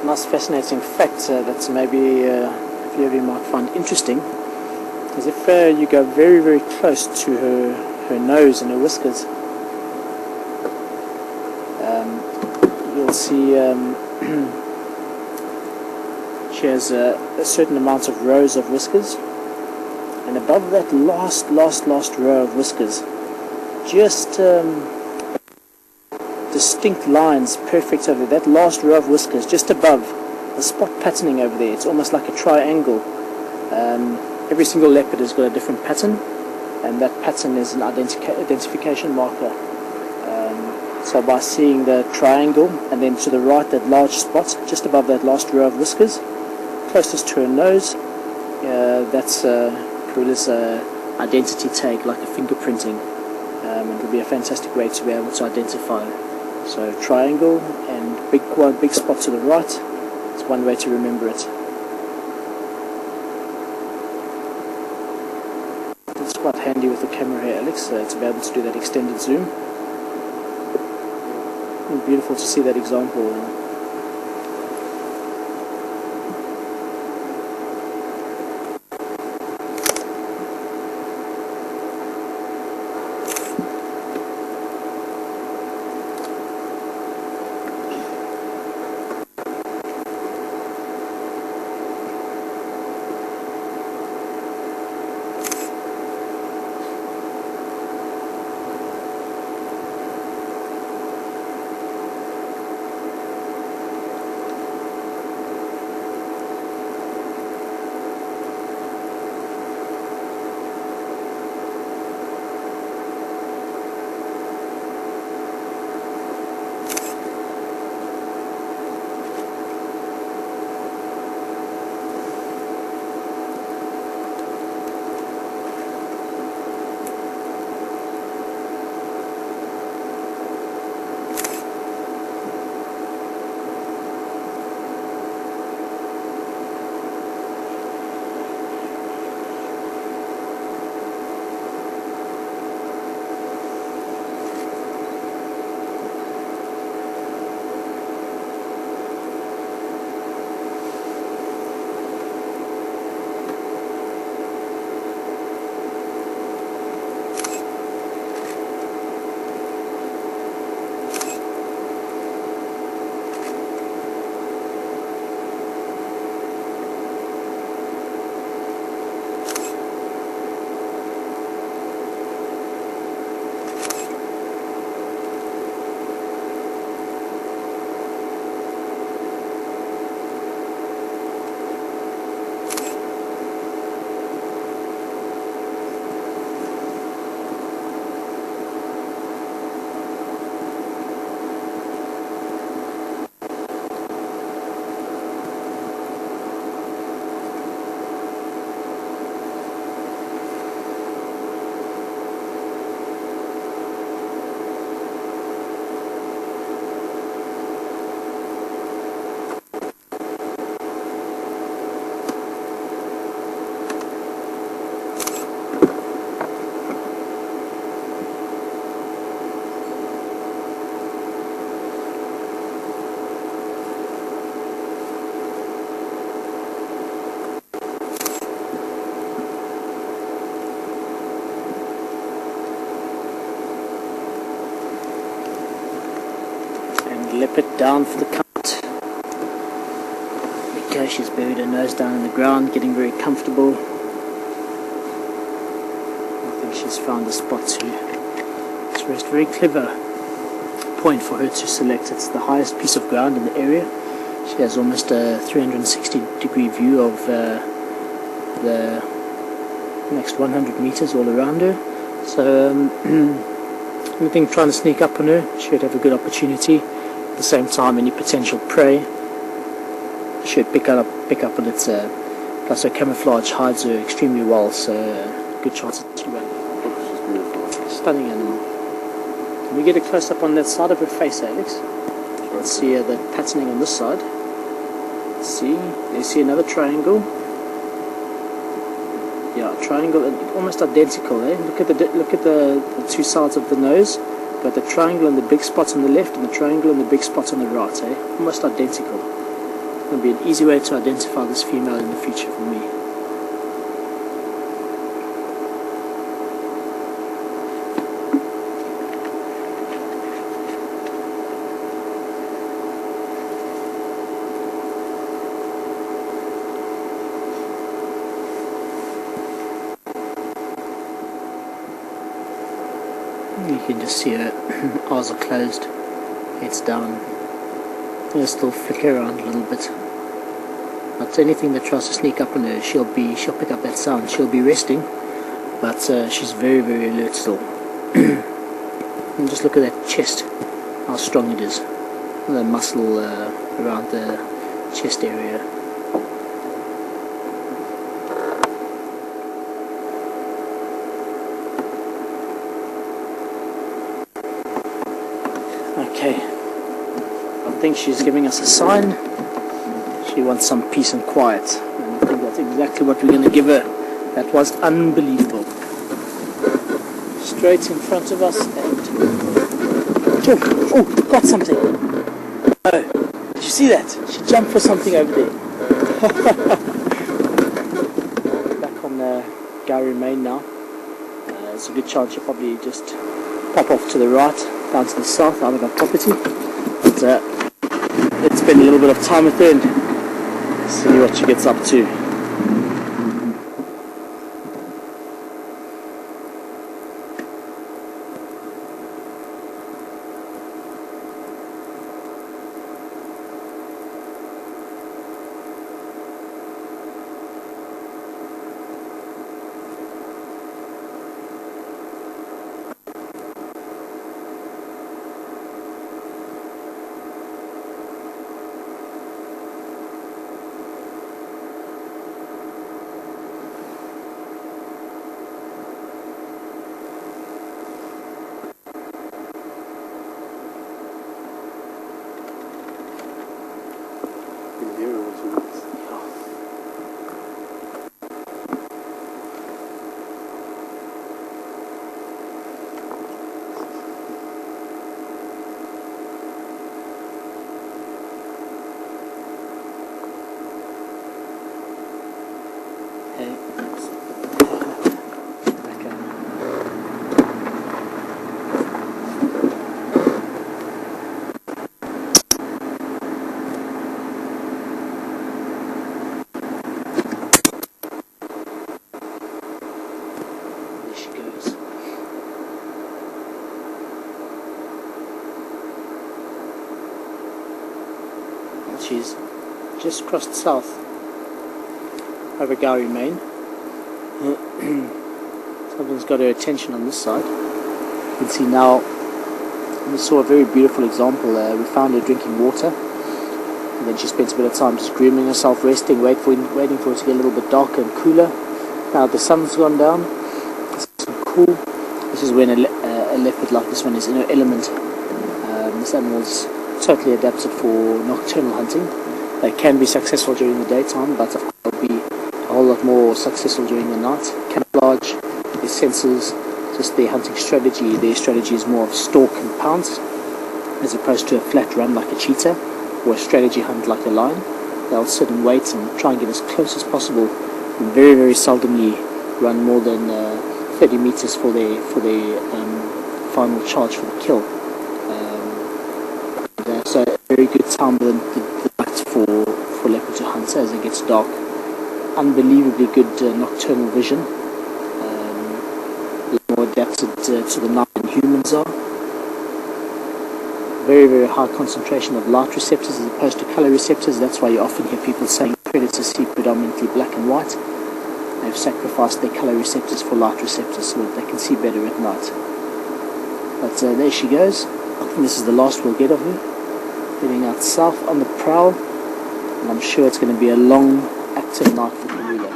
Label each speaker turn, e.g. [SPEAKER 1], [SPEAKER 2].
[SPEAKER 1] nice fascinating fact that maybe a few of you might find interesting is if you go very, very close to her nose and her whiskers, you'll see she has a certain amount of rows of whiskers, and above that last row of whiskers, just distinct lines perfect over there. That last row of whiskers just above, the spot patterning over there, it's almost like a triangle. Every single leopard has got a different pattern, and that pattern is an identification marker. So by seeing the triangle, and then to the right that large spot just above that last row of whiskers closest to her nose, that's Karula's identity tag, like a fingerprinting. It would be a fantastic way to be able to identify her. So triangle and big spot to the right, it's one way to remember it. It's quite handy with the camera here, Alex, to be able to do that extended zoom. And beautiful to see that example. Leopard down for the count. There we go, she's buried her nose down in the ground, getting very comfortable. I think she's found a spot to rest. Very clever point for her to select. It's the highest piece of ground in the area. She has almost a 360-degree view of the next 100 meters all around her. So anything trying to sneak up on her should have a good opportunity. At the same time, any potential prey should pick up on it. Plus her camouflage hides her extremely well, so good chance to run. Stunning animal. Can we get a close up on that side of her face, Alex? Let's see the patterning on this side. See, you see another triangle. Yeah, triangle, almost identical. Look at the two sides of the nose. Got the triangle and the big spot on the left, and the triangle and the big spot on the right. Almost identical. It'll be an easy way to identify this female in the future for me. You can just see her eyes are closed, head's down. They'll still flicker around a little bit. But anything that tries to sneak up on her, she'll pick up that sound. She'll be resting, but she's very, very alert still. And just look at that chest, how strong it is. The muscle around the chest area. Okay, I think she's giving us a sign. She wants some peace and quiet, and I think that's exactly what we're going to give her. That was unbelievable. Straight in front of us, and oh, got something. Oh, did you see that? She jumped for something over there. Back on the Gowrie Main now. It's a good chance she'll probably just pop off to the right, down to the south, out of our property. But let's spend a little bit of time with her and see what she gets up to. She's just crossed south over Gowrie Main. Something's got her attention on this side. You can see now, we saw a very beautiful example. We found her drinking water, and then she spent a bit of time just grooming herself, resting, waiting for it to get a little bit darker and cooler. Now the sun's gone down, it's cool. This is when a leopard like this one is in her element. This animal's totally adapted for nocturnal hunting. They can be successful during the daytime, but they'll be a whole lot more successful during the night. Camouflage, their senses, just their hunting strategy. Their strategy is more of stalk and pounce, as opposed to a flat run like a cheetah, or a strategy hunt like a lion. They'll sit and wait and try and get as close as possible, and very, very seldomly run more than 30 meters for their final charge for the kill. So a very good time the night for leopard to hunt as it gets dark. Unbelievably good nocturnal vision. A lot more adapted to the night than humans are. Very, very high concentration of light receptors as opposed to color receptors. That's why you often hear people saying predators see predominantly black and white. They've sacrificed their color receptors for light receptors so that they can see better at night. But there she goes. I think this is the last we'll get of her. Heading out south on the prowl, and I'm sure it's going to be a long, active night for Karula.